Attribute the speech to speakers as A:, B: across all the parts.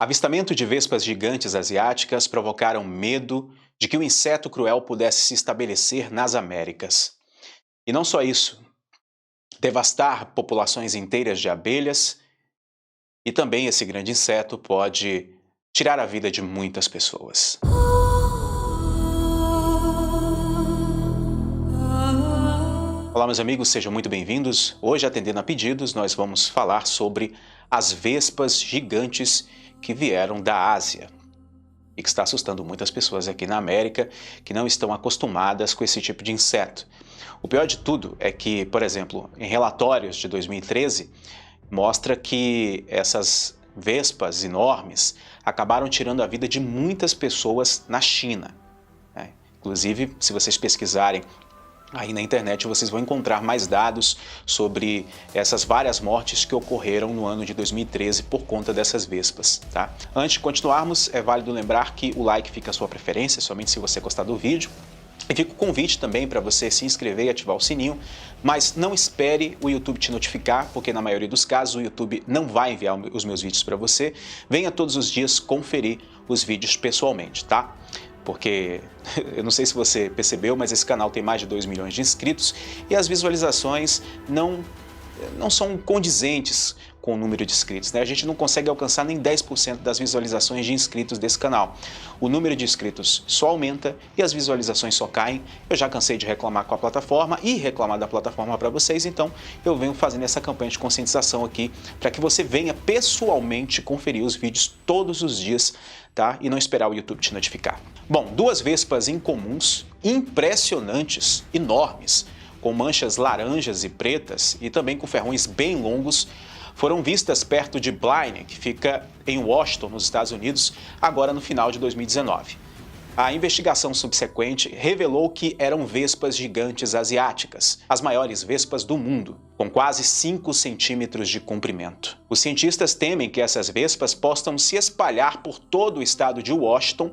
A: Avistamento de vespas gigantes asiáticas provocaram medo de que o inseto cruel pudesse se estabelecer nas Américas. E não só isso, devastar populações inteiras de abelhas, e também esse grande inseto pode tirar a vida de muitas pessoas. Olá, meus amigos, sejam muito bem-vindos. Hoje, atendendo a pedidos, nós vamos falar sobre as vespas gigantes que vieram da Ásia e que está assustando muitas pessoas aqui na América que não estão acostumadas com esse tipo de inseto. O pior de tudo é que, por exemplo, em relatórios de 2013, mostra que essas vespas enormes acabaram tirando a vida de muitas pessoas na China. Inclusive, se vocês pesquisarem aí na internet, vocês vão encontrar mais dados sobre essas várias mortes que ocorreram no ano de 2013 por conta dessas vespas, tá? Antes de continuarmos, é válido lembrar que o like fica à sua preferência, somente se você gostar do vídeo. E fica o convite também para você se inscrever e ativar o sininho, mas não espere o YouTube te notificar, porque na maioria dos casos o YouTube não vai enviar os meus vídeos para você. Venha todos os dias conferir os vídeos pessoalmente, tá? Porque eu não sei se você percebeu, mas esse canal tem mais de 2 milhões de inscritos e as visualizações não são condizentes com o número de inscritos, né? A gente não consegue alcançar nem 10% das visualizações de inscritos desse canal. O número de inscritos só aumenta e as visualizações só caem. Eu já cansei de reclamar com a plataforma e reclamar da plataforma para vocês, então eu venho fazendo essa campanha de conscientização aqui para que você venha pessoalmente conferir os vídeos todos os dias, tá? E não esperar o YouTube te notificar. Bom, duas vespas incomuns, impressionantes, enormes, com manchas laranjas e pretas e também com ferrões bem longos, foram vistas perto de Blythe, que fica em Washington, nos Estados Unidos, agora no final de 2019. A investigação subsequente revelou que eram vespas gigantes asiáticas, as maiores vespas do mundo, com quase 5 centímetros de comprimento. Os cientistas temem que essas vespas possam se espalhar por todo o estado de Washington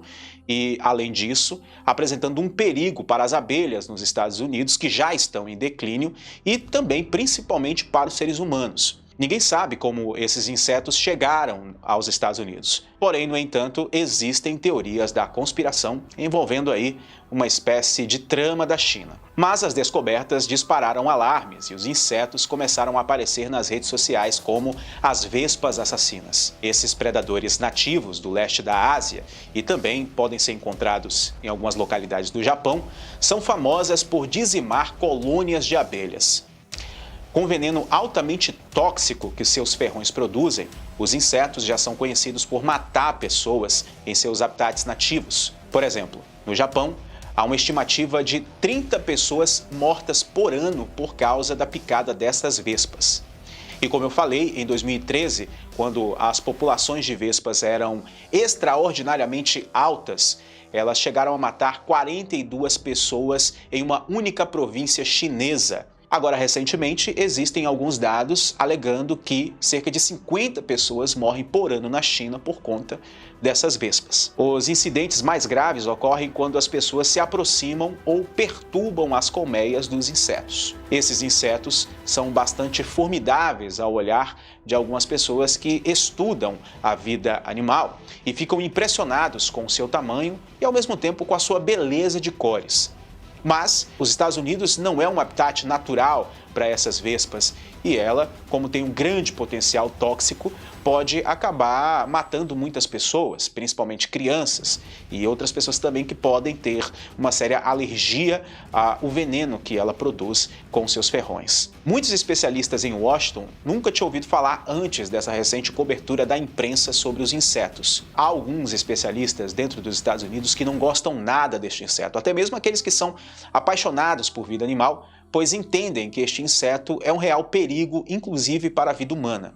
A: e, além disso, apresentando um perigo para as abelhas nos Estados Unidos, que já estão em declínio, e também, principalmente, para os seres humanos. Ninguém sabe como esses insetos chegaram aos Estados Unidos. Porém, no entanto, existem teorias da conspiração envolvendo aí uma espécie de trama da China. Mas as descobertas dispararam alarmes e os insetos começaram a aparecer nas redes sociais como as vespas assassinas. Esses predadores nativos do leste da Ásia e também podem ser encontrados em algumas localidades do Japão, são famosas por dizimar colônias de abelhas. Com o veneno altamente tóxico que seus ferrões produzem, os insetos já são conhecidos por matar pessoas em seus habitats nativos. Por exemplo, no Japão, há uma estimativa de 30 pessoas mortas por ano por causa da picada dessas vespas. E como eu falei, em 2013, quando as populações de vespas eram extraordinariamente altas, elas chegaram a matar 42 pessoas em uma única província chinesa. Agora, recentemente, existem alguns dados alegando que cerca de 50 pessoas morrem por ano na China por conta dessas vespas. Os incidentes mais graves ocorrem quando as pessoas se aproximam ou perturbam as colmeias dos insetos. Esses insetos são bastante formidáveis ao olhar de algumas pessoas que estudam a vida animal e ficam impressionados com o seu tamanho e, ao mesmo tempo, com a sua beleza de cores. Mas os Estados Unidos não é um habitat natural para essas vespas e ela, como tem um grande potencial tóxico, pode acabar matando muitas pessoas, principalmente crianças e outras pessoas também que podem ter uma séria alergia ao veneno que ela produz com seus ferrões. Muitos especialistas em Washington nunca tinham ouvido falar antes dessa recente cobertura da imprensa sobre os insetos. Há alguns especialistas dentro dos Estados Unidos que não gostam nada deste inseto, até mesmo aqueles que são apaixonados por vida animal, pois entendem que este inseto é um real perigo, inclusive para a vida humana.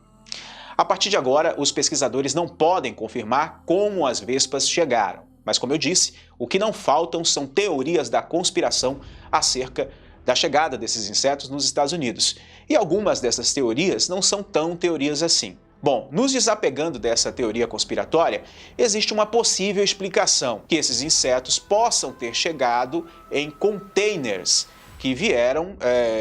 A: A partir de agora, os pesquisadores não podem confirmar como as vespas chegaram, mas como eu disse, o que não faltam são teorias da conspiração acerca da chegada desses insetos nos Estados Unidos. E algumas dessas teorias não são tão teorias assim. Bom, nos desapegando dessa teoria conspiratória, existe uma possível explicação que esses insetos possam ter chegado em containers que vieram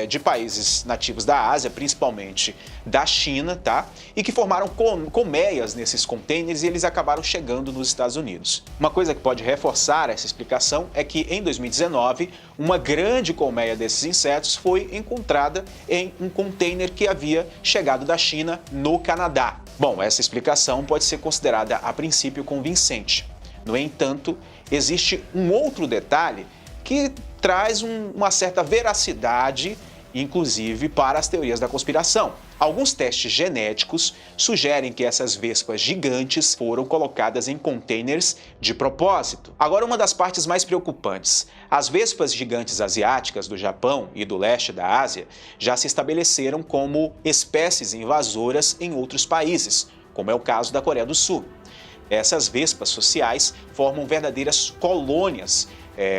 A: de países nativos da Ásia, principalmente da China, tá? E que formaram colmeias nesses containers e eles acabaram chegando nos Estados Unidos. Uma coisa que pode reforçar essa explicação é que em 2019, uma grande colmeia desses insetos foi encontrada em um container que havia chegado da China no Canadá. Bom, essa explicação pode ser considerada a princípio convincente. No entanto, existe um outro detalhe que traz uma certa veracidade, inclusive, para as teorias da conspiração. Alguns testes genéticos sugerem que essas vespas gigantes foram colocadas em containers de propósito. Agora, uma das partes mais preocupantes. As vespas gigantes asiáticas do Japão e do leste da Ásia já se estabeleceram como espécies invasoras em outros países, como é o caso da Coreia do Sul. Essas vespas sociais formam verdadeiras colônias,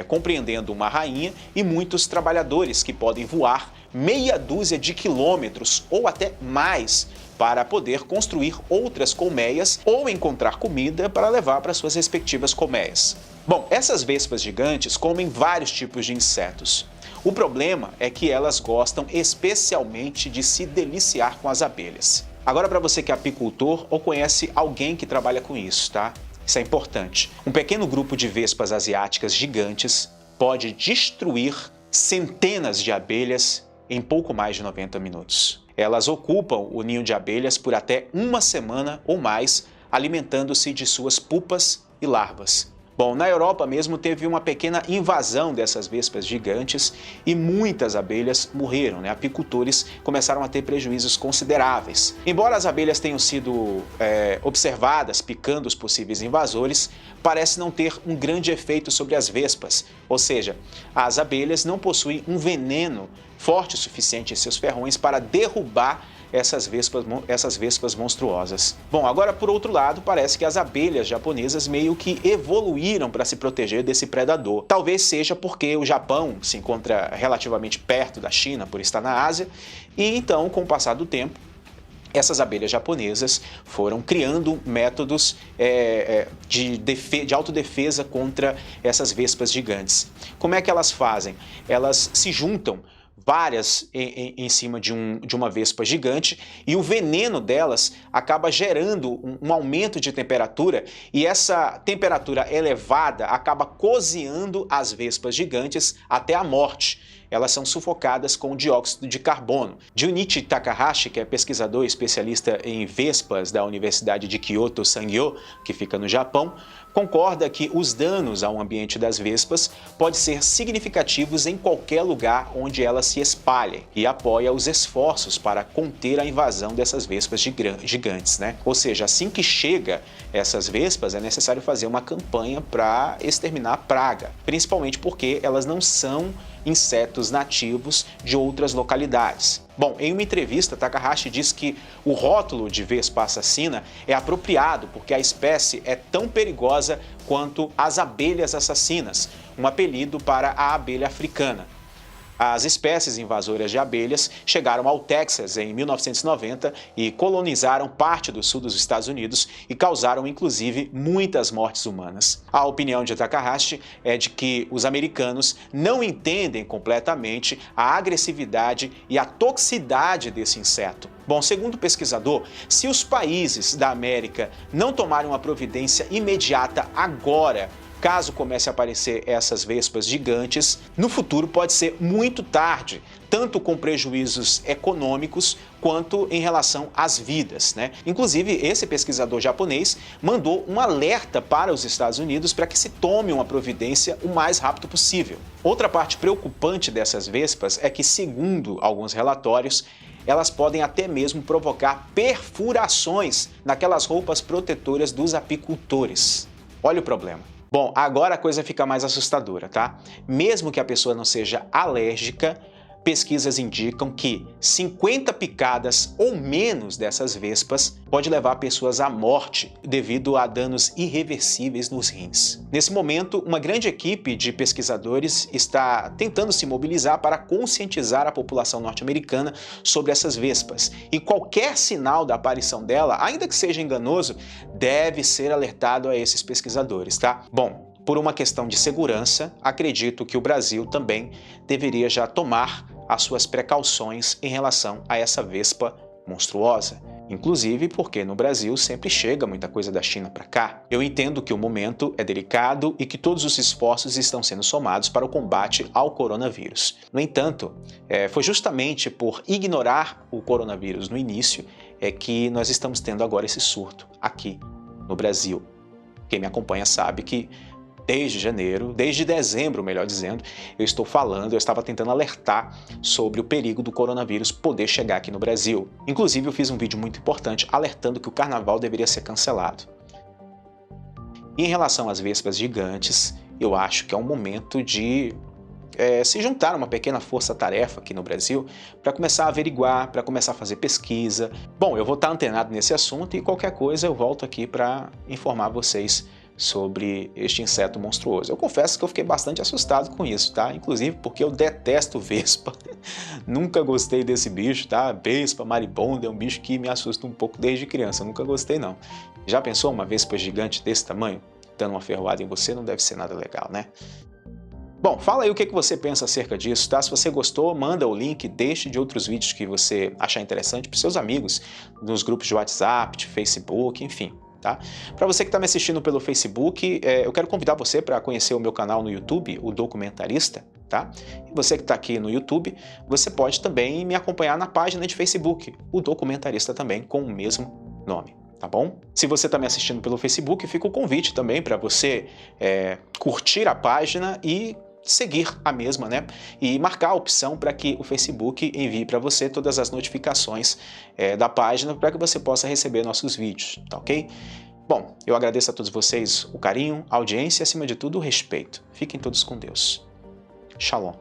A: compreendendo uma rainha e muitos trabalhadores que podem voar meia dúzia de quilômetros ou até mais para poder construir outras colmeias ou encontrar comida para levar para suas respectivas colmeias. Bom, essas vespas gigantes comem vários tipos de insetos. O problema é que elas gostam especialmente de se deliciar com as abelhas. Agora, para você que é apicultor ou conhece alguém que trabalha com isso, tá? Isso é importante. Um pequeno grupo de vespas asiáticas gigantes pode destruir centenas de abelhas em pouco mais de 90 minutos. Elas ocupam o ninho de abelhas por até uma semana ou mais, alimentando-se de suas pupas e larvas. Bom, na Europa mesmo teve uma pequena invasão dessas vespas gigantes e muitas abelhas morreram, né? Apicultores começaram a ter prejuízos consideráveis. Embora as abelhas tenham sido observadas picando os possíveis invasores, parece não ter um grande efeito sobre as vespas, ou seja, as abelhas não possuem um veneno forte o suficiente em seus ferrões para derrubar essas vespas monstruosas. Bom, agora por outro lado, parece que as abelhas japonesas meio que evoluíram para se proteger desse predador. Talvez seja porque o Japão se encontra relativamente perto da China, por estar na Ásia, e então, com o passar do tempo, essas abelhas japonesas foram criando métodos de autodefesa contra essas vespas gigantes. Como é que elas fazem? Elas se juntam várias em cima de uma vespa gigante e o veneno delas acaba gerando um aumento de temperatura e essa temperatura elevada acaba cozinhando as vespas gigantes até a morte. Elas são sufocadas com dióxido de carbono. Junichi Takahashi, que é pesquisador e especialista em vespas da Universidade de Kyoto Sangyo, que fica no Japão, concorda que os danos ao ambiente das vespas podem ser significativos em qualquer lugar onde elas se espalhem e apoia os esforços para conter a invasão dessas vespas gigantes, né? Ou seja, assim que chega essas vespas, é necessário fazer uma campanha para exterminar a praga, principalmente porque elas não são insetos nativos de outras localidades. Bom, em uma entrevista, Takahashi diz que o rótulo de vespa assassina é apropriado porque a espécie é tão perigosa quanto as abelhas assassinas, um apelido para a abelha africana. As espécies invasoras de abelhas chegaram ao Texas em 1990 e colonizaram parte do sul dos Estados Unidos e causaram, inclusive, muitas mortes humanas. A opinião de Takahashi é de que os americanos não entendem completamente a agressividade e a toxicidade desse inseto. Bom, segundo o pesquisador, se os países da América não tomarem uma providência imediata agora, caso comece a aparecer essas vespas gigantes, no futuro pode ser muito tarde, tanto com prejuízos econômicos quanto em relação às vidas, né? Inclusive, esse pesquisador japonês mandou um alerta para os Estados Unidos para que se tome uma providência o mais rápido possível. Outra parte preocupante dessas vespas é que, segundo alguns relatórios, elas podem até mesmo provocar perfurações naquelas roupas protetoras dos apicultores. Olha o problema. Bom, agora a coisa fica mais assustadora, tá? Mesmo que a pessoa não seja alérgica, pesquisas indicam que 50 picadas ou menos dessas vespas pode levar pessoas à morte devido a danos irreversíveis nos rins. Nesse momento, uma grande equipe de pesquisadores está tentando se mobilizar para conscientizar a população norte-americana sobre essas vespas. E qualquer sinal da aparição dela, ainda que seja enganoso, deve ser alertado a esses pesquisadores, tá? Bom, por uma questão de segurança, acredito que o Brasil também deveria já tomar as suas precauções em relação a essa vespa monstruosa. Inclusive porque no Brasil sempre chega muita coisa da China para cá. Eu entendo que o momento é delicado e que todos os esforços estão sendo somados para o combate ao coronavírus. No entanto, foi justamente por ignorar o coronavírus no início que nós estamos tendo agora esse surto aqui no Brasil. Quem me acompanha sabe que desde dezembro, melhor dizendo, eu estava tentando alertar sobre o perigo do coronavírus poder chegar aqui no Brasil. Inclusive, eu fiz um vídeo muito importante alertando que o carnaval deveria ser cancelado. E em relação às vespas gigantes, eu acho que é um momento de se juntar uma pequena força-tarefa aqui no Brasil para começar a averiguar, para começar a fazer pesquisa. Bom, eu vou estar antenado nesse assunto e qualquer coisa eu volto aqui para informar vocês sobre este inseto monstruoso. Eu confesso que eu fiquei bastante assustado com isso, tá? Inclusive porque eu detesto vespa. Nunca gostei desse bicho, tá? Vespa, maribondo, é um bicho que me assusta um pouco desde criança. Eu nunca gostei, não. Já pensou uma vespa gigante desse tamanho? Dando uma ferroada em você não deve ser nada legal, né? Bom, fala aí o que você pensa acerca disso, tá? Se você gostou, manda o link, deixe de outros vídeos que você achar interessante para os seus amigos, nos grupos de WhatsApp, de Facebook, enfim. Tá? Para você que está me assistindo pelo Facebook, eu quero convidar você para conhecer o meu canal no YouTube, o Documentarista. Tá? E você que está aqui no YouTube, você pode também me acompanhar na página de Facebook, o Documentarista também, com o mesmo nome. Tá bom? Se você está me assistindo pelo Facebook, fica o convite também para você curtir a página e seguir a mesma, né? E marcar a opção para que o Facebook envie para você todas as notificações da página para que você possa receber nossos vídeos, tá ok? Bom, eu agradeço a todos vocês o carinho, a audiência e, acima de tudo, o respeito. Fiquem todos com Deus. Shalom.